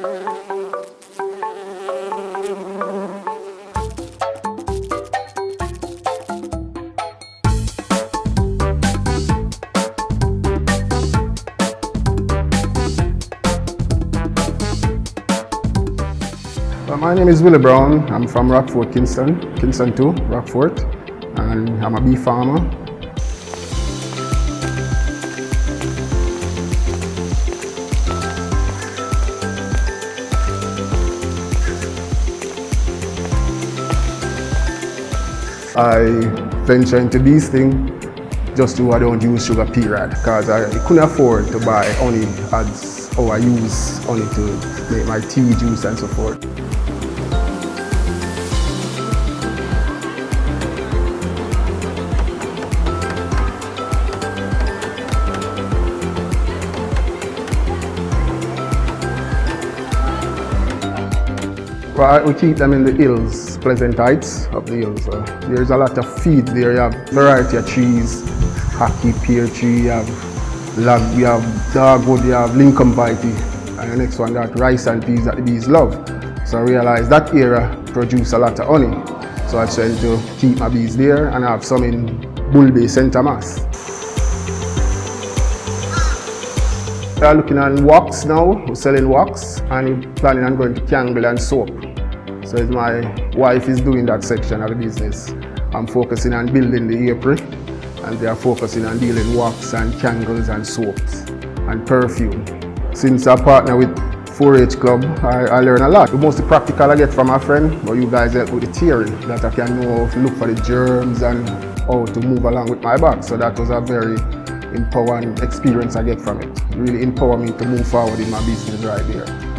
My name is Willie Brown. I'm from Rockfort, Kingston 2, Rockfort, and I'm a beef farmer. I venture into these things just so I don't use sugar, period, because I couldn't afford to buy honey as how I use honey to make my tea, juice and so forth. Well, we keep them in the hills, pleasant heights of the hills. There's a lot of feed there. You have variety of trees, hockey, pear tree, you have log, you have dogwood, you have Lincoln Bitey, and the next one got rice and peas that the bees love. So I realized that area produce a lot of honey. So I tend to keep my bees there, and I have some in Bull Bay, St. Thomas. We are looking at wax now, we're selling wax, and we're planning on going to Kangle and soap. So my wife is doing that section of the business. I'm focusing on building the apron, and they are focusing on dealing wax and candles and soaps and perfume. Since I partner with 4-H Club, I learn a lot. The most practical I get from my friend, but you guys help with the theory, that I can know how to look for the germs and how to move along with my bag. So that was a very empowering experience I get from it. It really empowered me to move forward in my business right there.